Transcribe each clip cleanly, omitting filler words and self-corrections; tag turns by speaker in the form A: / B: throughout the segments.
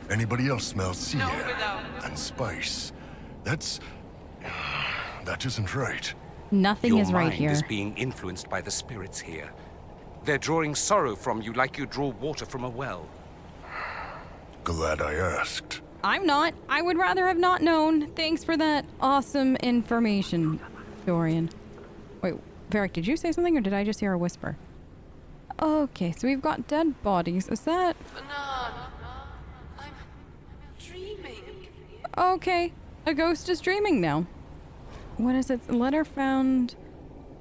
A: Anybody else smell sea air and spice? That isn't right.
B: Nothing is right here.
C: Your mind is being influenced by the spirits here. They're drawing sorrow from you like you draw water from a well.
A: Glad I asked.
B: I'm not. I would rather have not known. Thanks for that awesome information, Dorian. Wait, Varric, did you say something or did I just hear a whisper? Okay, so we've got dead bodies. Is that...
D: I'm dreaming.
B: Okay, a ghost is dreaming now. What is it? Letter found...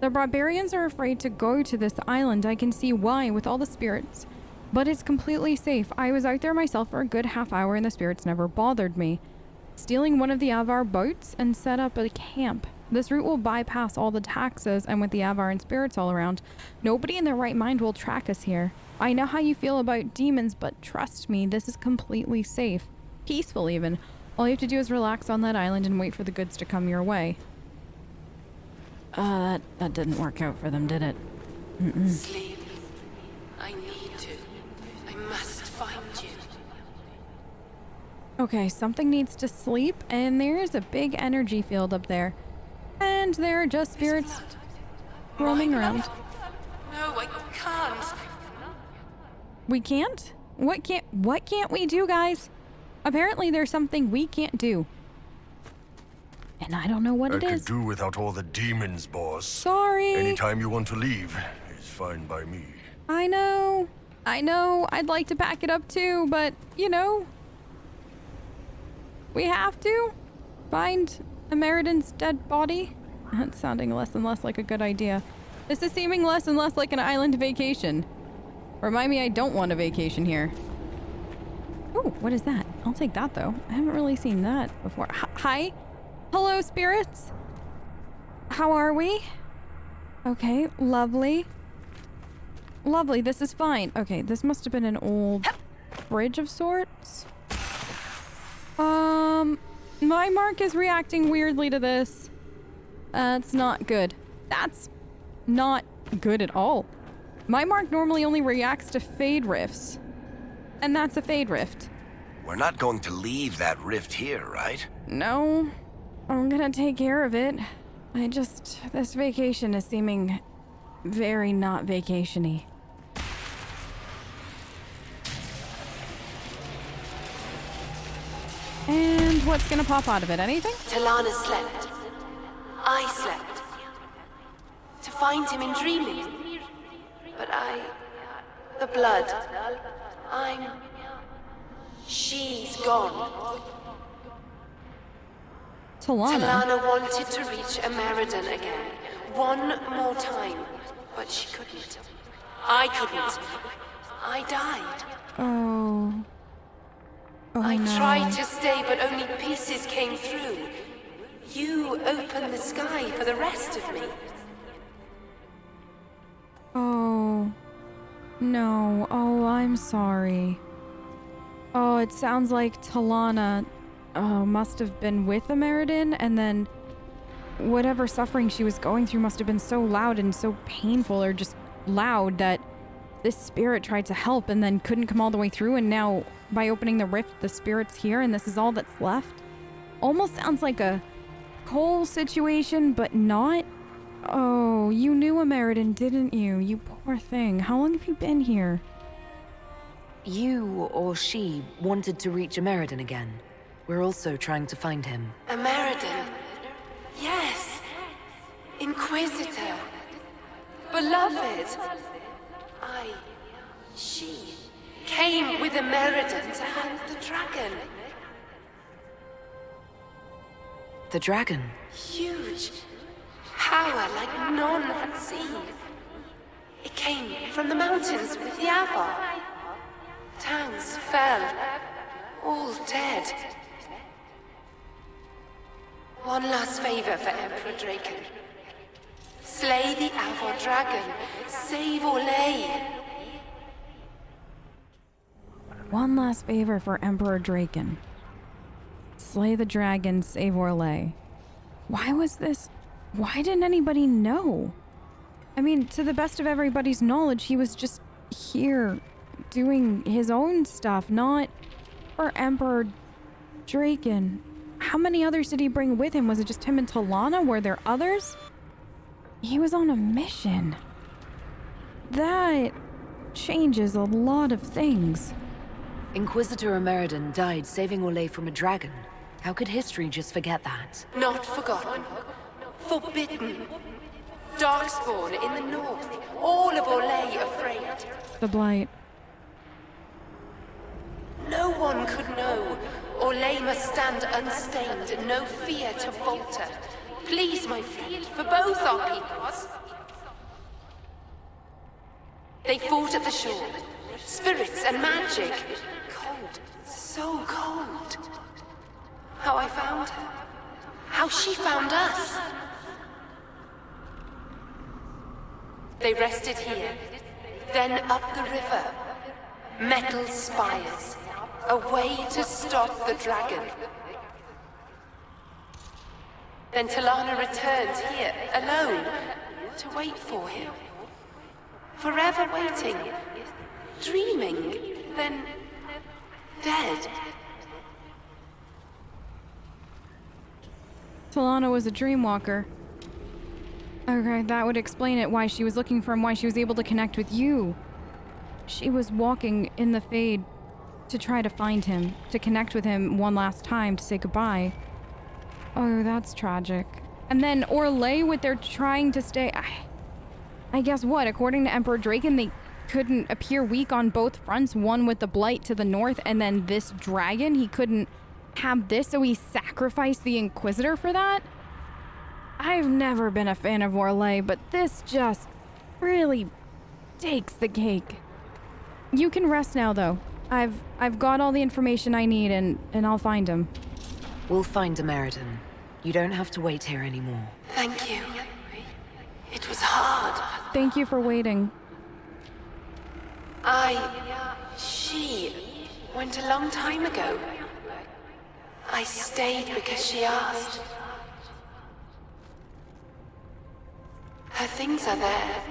B: The barbarians are afraid to go to this island. I can see why with all the spirits. But it's completely safe. I was out there myself for a good half hour and the spirits never bothered me. Stealing one of the Avvar boats and set up a camp. This route will bypass all the taxes, and with the Avvar and spirits all around, nobody in their right mind will track us here. I know how you feel about demons, but trust me, this is completely safe. Peaceful even. All you have to do is relax on that island and wait for the goods to come your way. That didn't work out for them, did it?
D: Sleep. I need to. I must find you.
B: Okay, something needs to sleep, and there's a big energy field up there. And there are just spirits roaming around.
D: No, I can't.
B: We can't? What can't we do, guys? Apparently there's something we can't do. And I don't know what it is.
A: I could do without all the demons, boss.
B: Sorry.
A: Anytime you want to leave is fine by me.
B: I know. I'd like to pack it up too, but, you know, we have to find Ameridan's dead body. That's sounding less and less like a good idea. This is seeming less and less like an island vacation. Remind me I don't want a vacation here. Oh, what is that? I'll take that though. I haven't really seen that before. Hi? Hello, spirits? How are we? Okay, lovely. Lovely, this is fine. Okay, this must have been an old bridge of sorts. My mark is reacting weirdly to this. That's not good. That's not good at all. My mark normally only reacts to fade rifts. And that's a fade rift.
E: We're not going to leave that rift here, right?
B: No. I'm gonna take care of it. This vacation is seeming very not vacation-y. And what's gonna pop out of it? Anything?
D: Talana slept. I slept. To find him in dreaming. But the blood. She's gone.
B: Talana
D: wanted to reach Ameridan again. One more time. But she couldn't. I couldn't. I died.
B: Oh.
D: I
B: no.
D: tried to stay, but only pieces came through. You opened the sky for the rest of me.
B: Oh. No. Oh, I'm sorry. Oh, it sounds like Talana must have been with Ameridan, and then whatever suffering she was going through must have been so loud and so painful, or just loud, that this spirit tried to help and then couldn't come all the way through, and now by opening the rift the spirit's here and this is all that's left. Almost sounds like a Cole situation, but not. Oh, you knew Ameridan, didn't you? You poor thing. How long have you been here?
F: You or she wanted to reach Ameridan again. We're also trying to find him.
D: Ameridan. Yes. Inquisitor. Beloved. She came with Ameridan to hunt the dragon.
F: The dragon?
D: Huge. Power like none had seen. It came from the mountains with the Avvar. Towns fell. All dead. One last favor for Emperor Draken. Slay the Avvar dragon. Save Orlais.
B: One last favor for Emperor Draken. Slay the dragon, save Orlais. Why was this? Why didn't anybody know? I mean, to the best of everybody's knowledge, he was just here doing his own stuff, not for Emperor Draken. How many others did he bring with him? Was it just him and Talana? Were there others? He was on a mission. That changes a lot of things.
F: Inquisitor Ameridan died saving Orlais from a dragon. How could history just forget that?
D: Not forgotten. Forbidden. Darkspawn in the north. All of Orlais afraid.
B: The Blight.
D: No one could know. Orlais must stand unstained, no fear to falter. Please, my friend, for both our peoples. They fought at the shore. Spirits and magic. Cold. So cold. How I found her. How she found us. They rested here. Then up the river. Metal spires. A way to stop the dragon. Then Talana returned here, alone, to wait for him. Forever waiting. Dreaming. Then dead.
B: Talana was a dreamwalker. Okay, that would explain it, why she was looking for him, why she was able to connect with you. She was walking in the Fade to try to find him, to connect with him one last time, to say goodbye. Oh, that's tragic. And then Orlais, with their trying to stay... I guess what? According to Emperor Draken, they couldn't appear weak on both fronts, one with the Blight to the north, and then this dragon. He couldn't have this, so he sacrificed the Inquisitor for that? I've never been a fan of Orlais, but this just really takes the cake. You can rest now, though. I've got all the information I need, and I'll find him.
F: We'll find Ameridan. You don't have to wait here anymore.
D: Thank you. It was hard.
B: Thank you for waiting.
D: She went a long time ago. I stayed because she asked. Her things are there.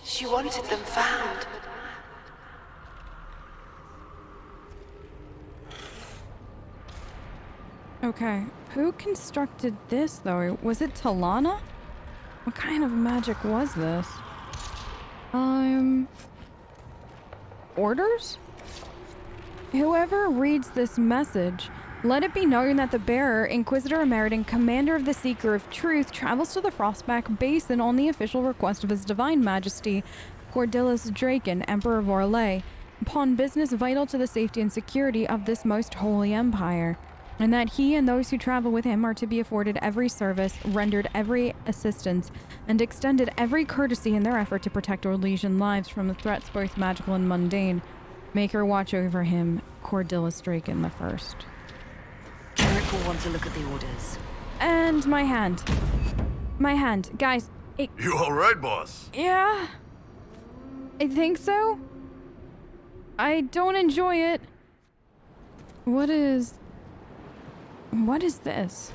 D: She wanted them found.
B: Okay, who constructed this, though? Was it Talana? What kind of magic was this? Orders? Whoever reads this message, let it be known that the bearer, Inquisitor Ameridan, Commander of the Seeker of Truth, travels to the Frostback Basin on the official request of His Divine Majesty, Cordelis Draken, Emperor of Orlais, upon business vital to the safety and security of this most holy empire, and that he and those who travel with him are to be afforded every service, rendered every assistance, and extended every courtesy in their effort to protect Orlesian lives from the threats both magical and mundane. Make her watch over him, Cordelis Draken the First.
F: Eric will want to look at the orders.
B: And my hand. My hand. Guys,
A: You alright, boss?
B: yeah? I think so? I don't enjoy it. What is this?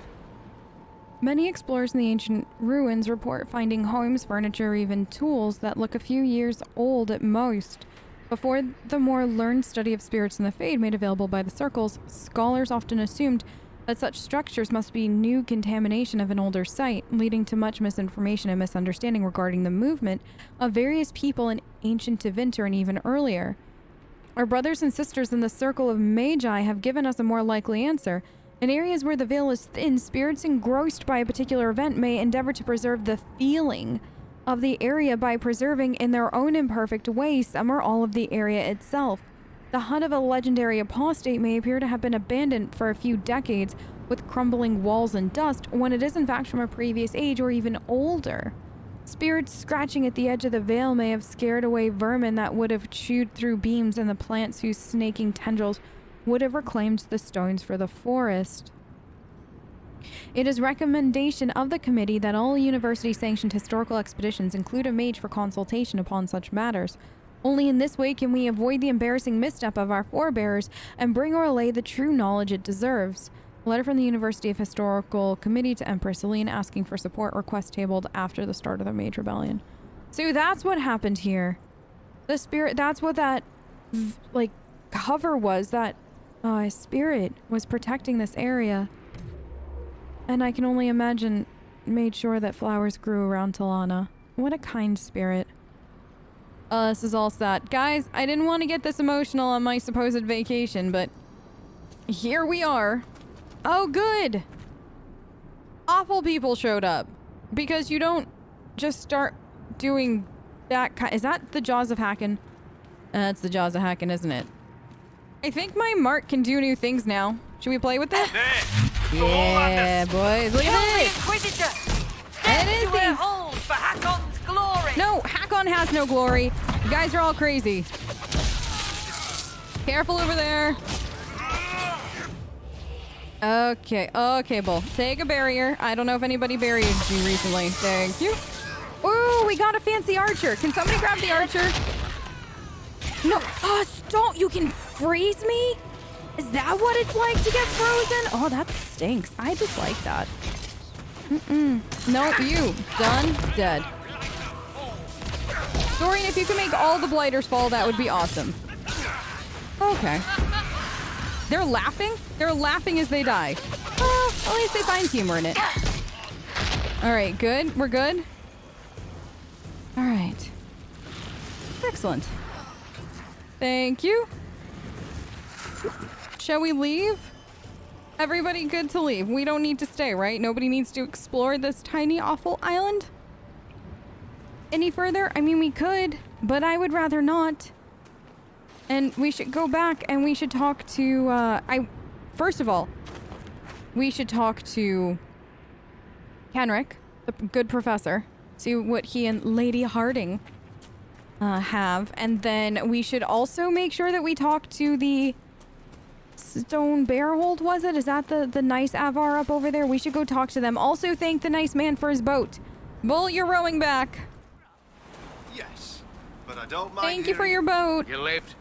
B: Many explorers in the ancient ruins report finding homes, furniture, or even tools that look a few years old at most. Before the more learned study of spirits in the Fade made available by the circles, scholars often assumed that such structures must be new contamination of an older site, leading to much misinformation and misunderstanding regarding the movement of various people in ancient Tevinter and even earlier. Our brothers and sisters in the circle of Mage have given us a more likely answer. In areas where the veil is thin, spirits engrossed by a particular event may endeavor to preserve the feeling of the area by preserving in their own imperfect way some or all of the area itself. The hut of a legendary apostate may appear to have been abandoned for a few decades with crumbling walls and dust, when it is in fact from a previous age or even older. Spirits scratching at the edge of the veil may have scared away vermin that would have chewed through beams and the plants whose snaking tendrils would have reclaimed the stones for the forest. It is recommendation of the committee that all university-sanctioned historical expeditions include a mage for consultation upon such matters. Only in this way can we avoid the embarrassing misstep of our forebears and bring Orlais the true knowledge it deserves. A letter from the University of Historical Committee to Empress Celine asking for support, request tabled after the start of the Mage Rebellion. So that's what happened here. The spirit, that's what that, cover was, that a spirit was protecting this area. And I can only imagine made sure that flowers grew around Talana. What a kind spirit. This is all sad. Guys, I didn't want to get this emotional on my supposed vacation, but here we are. Oh, good. Awful people showed up. Because you don't just start doing that kind... Is that the Jaws of Hakkon? That's the Jaws of Hakkon, isn't it? I think my mark can do new things now. Should we play with it? Yeah, boys. Look at this.
F: Inquisitor!
B: It is
F: To her
B: the...
F: hold for Hakkon's glory!
B: No, Hakkon has no glory. You guys are all crazy. Careful over there. Okay, Bull. Take a barrier. I don't know if anybody buried you recently. Thank you. Ooh, we got a fancy archer. Can somebody grab the archer? No, don't. You can freeze me? Is that what it's like to get frozen? Oh, that stinks. I just like that. No, you. Done. Dead. Dorian, if you can make all the blighters fall, that would be awesome. Okay. They're laughing? They're laughing as they die. Well, at least they find humor in it. Alright, good. We're good. Alright. Excellent. Thank you. Shall we leave? Everybody good to leave. We don't need to stay, right? Nobody needs to explore this tiny, awful island any further? I mean, we could, but I would rather not. And we should go back and we should talk to, first of all, we should talk to Kenrick, the good professor, see what he and Lady Harding have. And then we should also make sure that we talk to the Stone Bearhold, was it? Is that the nice Avvar up over there? We should go talk to them. Also thank the nice man for his boat. Bull, you're rowing back.
A: Yes, but I don't mind.
B: Thank you for your boat.
G: You lived.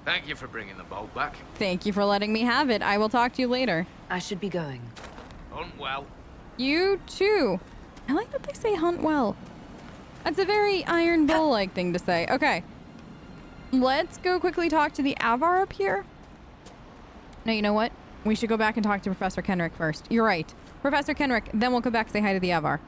G: Thank you for bringing the boat back.
B: Thank you for letting me have it. I will talk to you later.
F: I should be going.
G: Hunt well.
B: You too. I like that they say hunt well. That's a very Iron Bull-like thing to say. Okay. Let's go quickly talk to the Avvar up here. No, you know what? We should go back and talk to Professor Kenrick first. You're right. Professor Kenrick, then we'll come back and say hi to the Avvar.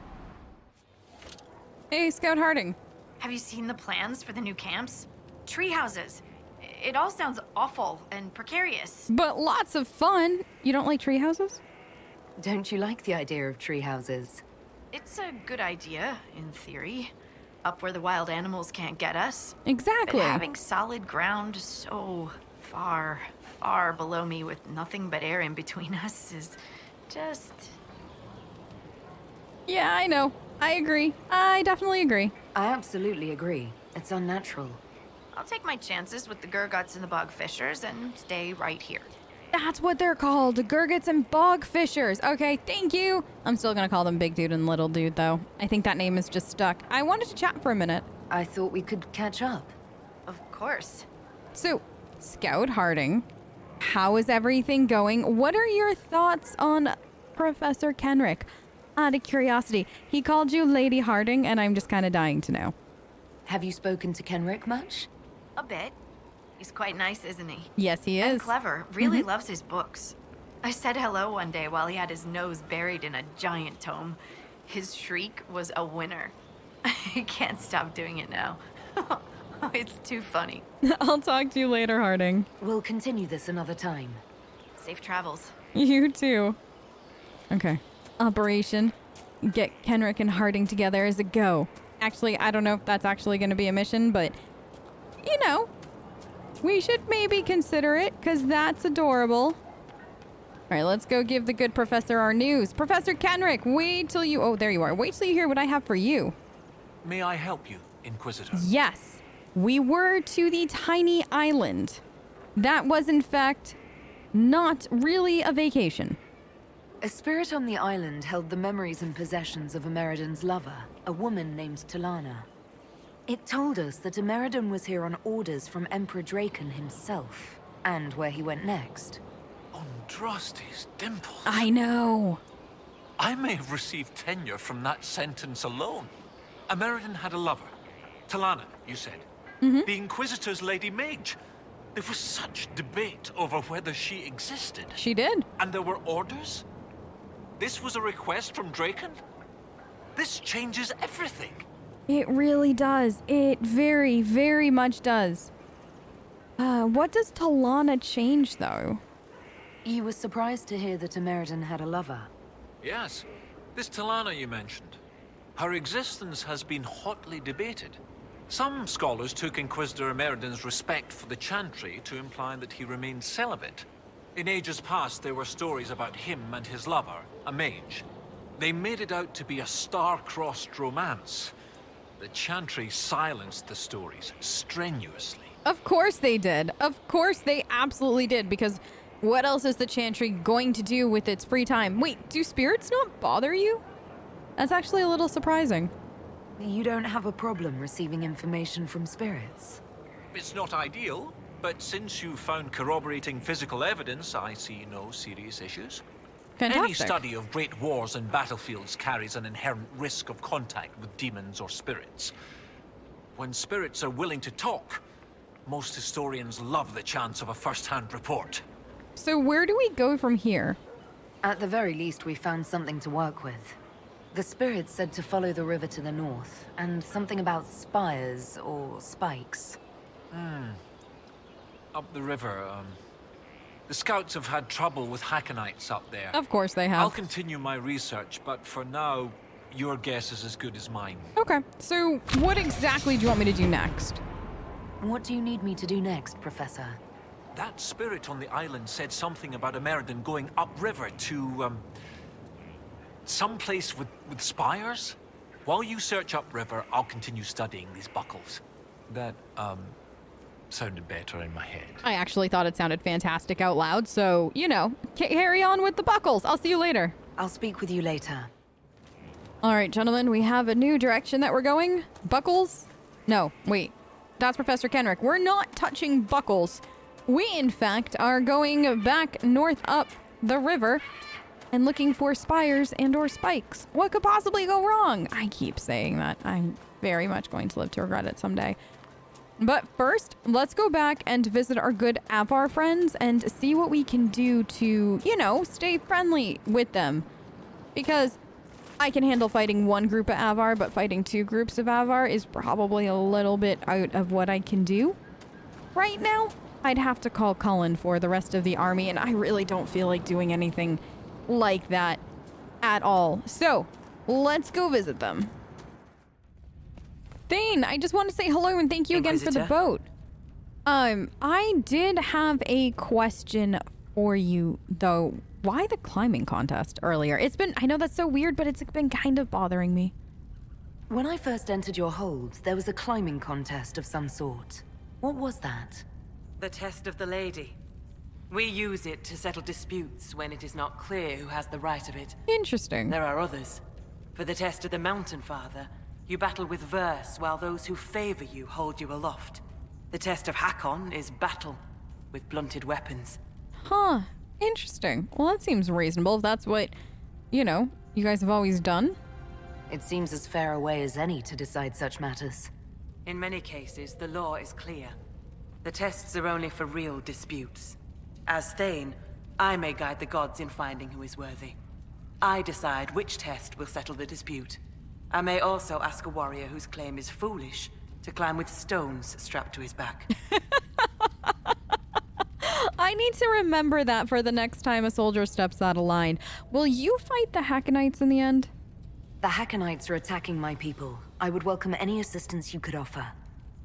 B: Hey, Scout Harding.
H: Have you seen the plans for the new camps? Tree houses. It all sounds awful and precarious.
B: But lots of fun. You don't like tree houses?
F: Don't you like the idea of tree houses?
H: It's a good idea, in theory. Up where the wild animals can't get us.
B: Exactly.
H: But having solid ground so far, far below me with nothing but air in between us is just...
B: Yeah, I know. I agree. I definitely agree.
F: I absolutely agree. It's unnatural.
H: I'll take my chances with the Gurguts and the Bogfishers and stay right here.
B: That's what they're called, Gurguts and Bogfishers. Okay, thank you. I'm still gonna call them Big Dude and Little Dude, though. I think that name is just stuck. I wanted to chat for a minute.
F: I thought we could catch up.
H: Of course.
B: So, Scout Harding, how is everything going? What are your thoughts on Professor Kenrick? Out of curiosity, he called you Lady Harding, and I'm just kind of dying to know.
F: Have you spoken to Kenrick much?
H: A bit. He's quite nice, isn't he?
B: Yes, he is.
H: And clever. Really loves his books. I said hello one day while he had his nose buried in a giant tome. His shriek was a winner. I can't stop doing it now. It's too funny.
B: I'll talk to you later, Harding.
F: We'll continue this another time.
H: Safe travels.
B: You too. Okay. Operation Get Kenrick and Harding together is a go. Actually, I don't know if that's actually going to be a mission, but, you know, we should maybe consider it, because that's adorable. All right, let's go give the good professor our news. Professor Kenrick, wait till you... Oh, there you are. Wait till you hear what I have for you.
I: May I help you, Inquisitor?
B: Yes. We were to the tiny island. That was, in fact, not really a vacation.
F: A spirit on the island held the memories and possessions of Ameridan's lover, a woman named Talana. It told us that Ameridan was here on orders from Emperor Draken himself, and where he went next.
I: Andraste's dimples.
B: I know.
I: I may have received tenure from that sentence alone. Ameridan had a lover. Talana, you said. The Inquisitor's Lady Mage. There was such debate over whether she existed.
B: She did.
I: And there were orders? This was a request from Draken? This changes everything.
B: It really does. It very, very much does. What does Talana change, though?
F: You were surprised to hear that Ameridan had a lover.
I: Yes. This Talana you mentioned. Her existence has been hotly debated. Some scholars took Inquisitor Ameridan's respect for the Chantry to imply that he remained celibate. In ages past, there were stories about him and his lover, a mage. They made it out to be a star-crossed romance. The Chantry silenced the stories strenuously.
B: Of course they did. Of course they absolutely did, because what else is the Chantry going to do with its free time? Wait, do spirits not bother you? That's actually a little surprising.
F: You don't have a problem receiving information from spirits?
I: It's not ideal, but since you found corroborating physical evidence, I see no serious issues.
B: Fantastic.
I: Any study of great wars and battlefields carries an inherent risk of contact with demons or spirits. When spirits are willing to talk, most historians love the chance of a first-hand report.
B: So where do we go from here?
F: At the very least, we found something to work with. The spirits said to follow the river to the north, and something about spires or spikes.
I: Up the river, the scouts have had trouble with Hakkonites up there.
B: Of course they have.
I: I'll continue my research, but for now, your guess is as good as mine.
B: Okay, so what exactly do you want me to do next?
F: What do you need me to do next, Professor?
I: That spirit on the island said something about Ameridan going upriver to, someplace with spires? While you search upriver, I'll continue studying these buckles. That, sounded better in my head.
B: I actually thought it sounded fantastic out loud, so, you know, carry on with the buckles. I'll see you later.
F: I'll speak with you later.
B: All right, gentlemen, we have a new direction that we're going. Buckles? No, wait. That's Professor Kenrick. We're not touching buckles. We, in fact, are going back north up the river and looking for spires and or spikes. What could possibly go wrong? I keep saying that. I'm very much going to live to regret it someday. But first, let's go back and visit our good Avvar friends and see what we can do to, you know, stay friendly with them. Because I can handle fighting one group of Avvar, but fighting two groups of Avvar is probably a little bit out of what I can do. Right now, I'd have to call Cullen for the rest of the army, and I really don't feel like doing anything like that at all. So, let's go visit them. Thane, I just want to say hello and thank you again for the boat. I did have a question for you, though. Why the climbing contest earlier? I know that's so weird, but it's been kind of bothering me.
F: When I first entered your hold, there was a climbing contest of some sort. What was that?
J: The test of the lady. We use it to settle disputes when it is not clear who has the right of it.
B: Interesting.
J: There are others. For the test of the Mountain Father, you battle with verse while those who favor you hold you aloft. The test of Hakkon is battle with blunted weapons.
B: Huh. Interesting. Well, that seems reasonable if that's what, you know, you guys have always done.
F: It seems as fair a way as any to decide such matters.
J: In many cases, the law is clear. The tests are only for real disputes. As Thane, I may guide the gods in finding who is worthy. I decide which test will settle the dispute. I may also ask a warrior whose claim is foolish to climb with stones strapped to his back.
B: I need to remember that for the next time a soldier steps out of line. Will you fight the Hakkonites in the end?
F: The Hakkonites are attacking my people. I would welcome any assistance you could offer.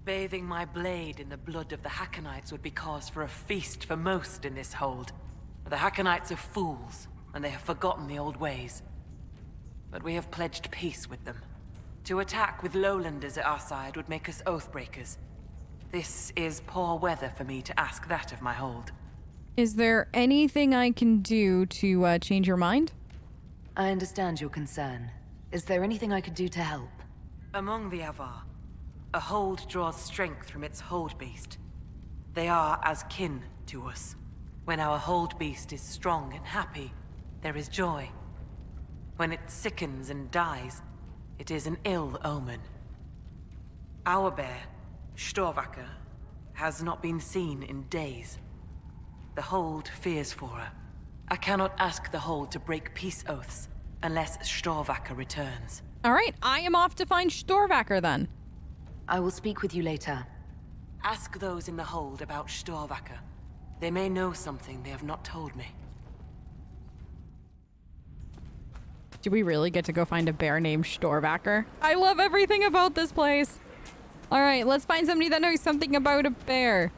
J: Bathing my blade in the blood of the Hakkonites would be cause for a feast for most in this hold. The Hakkonites are fools, and they have forgotten the old ways. But we have pledged peace with them. To attack with lowlanders at our side would make us oathbreakers. This is poor weather for me to ask that of my hold.
B: Is there anything I can do to change your mind?
F: I understand your concern. Is there anything I could do to help?
J: Among the Avvar, a hold draws strength from its hold beast. They are as kin to us. When our hold beast is strong and happy, there is joy. When it sickens and dies, it is an ill omen. Our bear, Storvaker, has not been seen in days. The Hold fears for her. I cannot ask the Hold to break peace oaths unless Storvacker returns.
B: All right, I am off to find Storvacker then.
F: I will speak with you later.
J: Ask those in the Hold about Storvacker. They may know something they have not told me.
B: Do we really get to go find a bear named Storvacker? I love everything about this place. All right, let's find somebody that knows something about a bear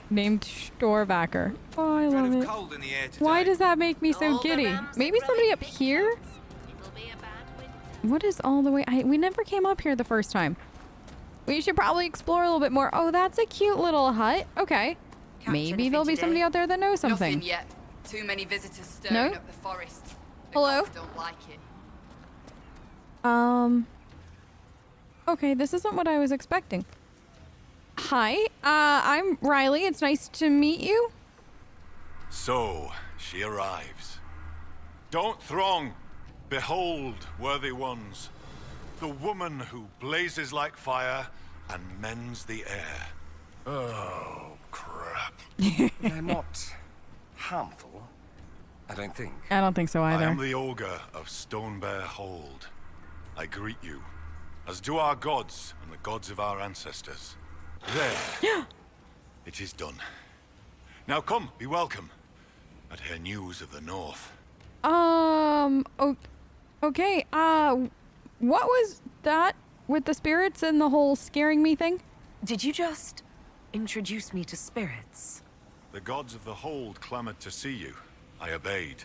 B: named Storvacker. Oh, I love it. Why does that make me so giddy? Maybe somebody up here? What is all the way? We never came up here the first time. We should probably explore a little bit more. Oh, that's a cute little hut. Okay. Maybe there'll be somebody out there that knows something.
K: Nothing yet. Too many visitors stirring up the forest. The
B: Hello?
K: gods don't like it.
B: Okay, this isn't what I was expecting. Hi, I'm Riley. It's nice to meet you.
A: So, she arrives. Don't throng. Behold, worthy ones, the woman who blazes like fire and mends the air. Oh, crap.
C: They're not harmful, I don't think.
B: I don't think so either.
A: I am the augur of Stonebear Hold. I greet you, as do our gods and the gods of our ancestors. There. It is done. Now come, be welcome. I'd hear news of the north.
B: Okay, what was that with the spirits and the whole scaring me thing?
F: Did you just introduce me to spirits?
A: The gods of the Hold clamored to see you. I obeyed,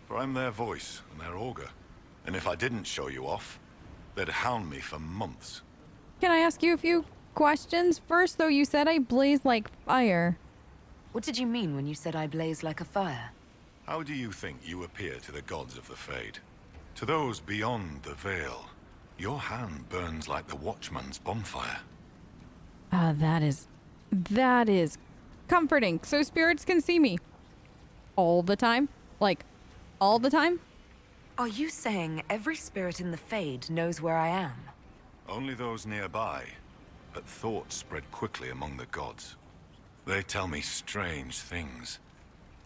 A: for I'm their voice and their augur. And if I didn't show you off, they'd hound me for months.
B: Can I ask you a few questions? First, though, you said I blaze like fire.
F: What did you mean when you said I blaze like a fire?
A: How do you think you appear to the gods of the Fade? To those beyond the veil, your hand burns like the Watchman's bonfire.
B: That is comforting. So spirits can see me all the time? Like, all the time?
F: Are you saying every spirit in the Fade knows where I am?
A: Only those nearby, but thoughts spread quickly among the gods. They tell me strange things.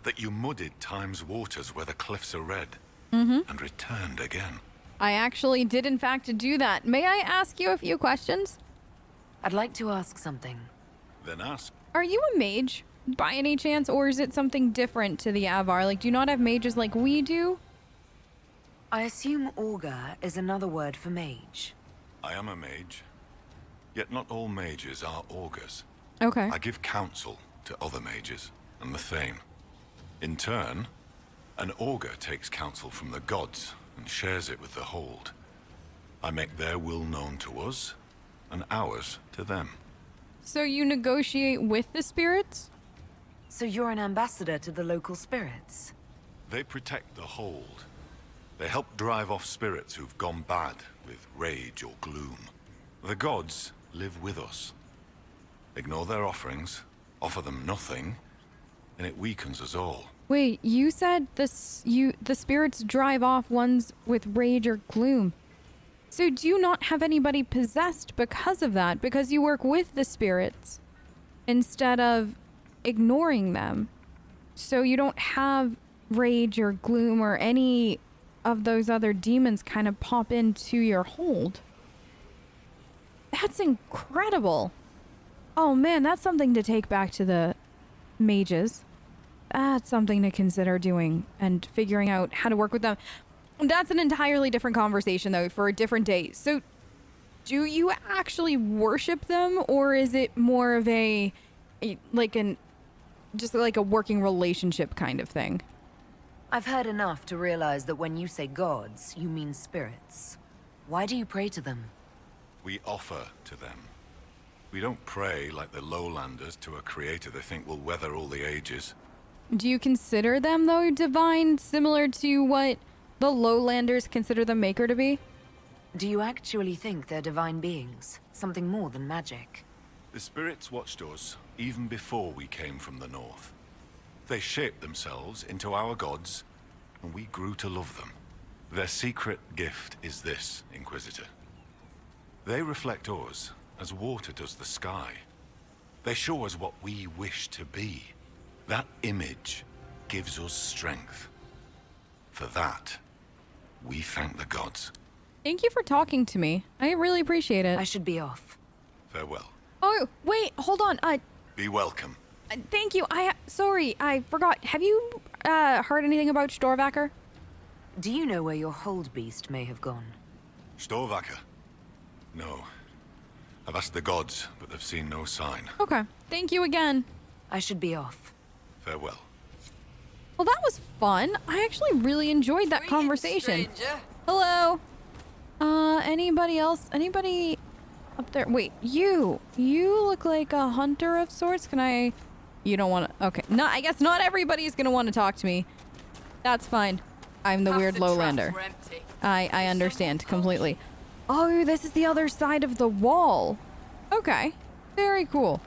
A: That you muddied Time's waters where the cliffs are red, and returned again.
B: I actually did in fact do that. May I ask you a few questions?
F: I'd like to ask something.
A: Then ask.
B: Are you a mage by any chance, or is it something different to the Avvar? Like, do you not have mages like we do?
F: I assume augur is another word for mage.
A: I am a mage, yet not all mages are augurs.
B: Okay.
A: I give counsel to other mages and the Thane. In turn, an augur takes counsel from the gods and shares it with the Hold. I make their will known to us, and ours to them.
B: So you negotiate with the spirits?
F: So you're an ambassador to the local spirits?
A: They protect the Hold. They help drive off spirits who've gone bad with rage or gloom. The gods live with us. Ignore their offerings, offer them nothing, and it weakens us all.
B: Wait, you said the spirits drive off ones with rage or gloom. So do you not have anybody possessed because of that? Because you work with the spirits instead of ignoring them. So you don't have rage or gloom or any of those other demons kind of pop into your hold. That's incredible. Oh man, that's something to take back to the mages. That's something to consider doing and figuring out how to work with them. That's an entirely different conversation though, for a different day. So do you actually worship them, or is it more of just like a working relationship kind of thing?
F: I've heard enough to realize that when you say gods, you mean spirits. Why do you pray to them?
A: We offer to them. We don't pray like the lowlanders to a creator they think will weather all the ages.
B: Do you consider them, though, divine, similar to what the lowlanders consider the Maker to be?
F: Do you actually think they're divine beings? Something more than magic?
A: The spirits watched us even before we came from the north. They shaped themselves into our gods, and we grew to love them. Their secret gift is this, Inquisitor. They reflect us as water does the sky. They show us what we wish to be. That image gives us strength. For that, we thank the gods.
B: Thank you for talking to me. I really appreciate it.
F: I should be off.
A: Farewell.
B: Oh, wait, hold on.
A: Be welcome.
B: Thank you. Sorry, I forgot. Have you heard anything about Storvacker?
F: Do you know where your hold beast may have gone?
A: Storvacker? No. I've asked the gods, but they've seen no sign.
B: Okay. Thank you again.
F: I should be off.
A: Farewell.
B: Well, that was fun. I actually really enjoyed that conversation.
K: Stranger.
B: Hello. Anybody else? Anybody up there? Wait, you look like a hunter of sorts. You don't want to... Okay. No, I guess not everybody's going to want to talk to me. That's fine. I'm the weird lowlander. I understand completely. Oh, this is the other side of the wall. Okay. Very cool.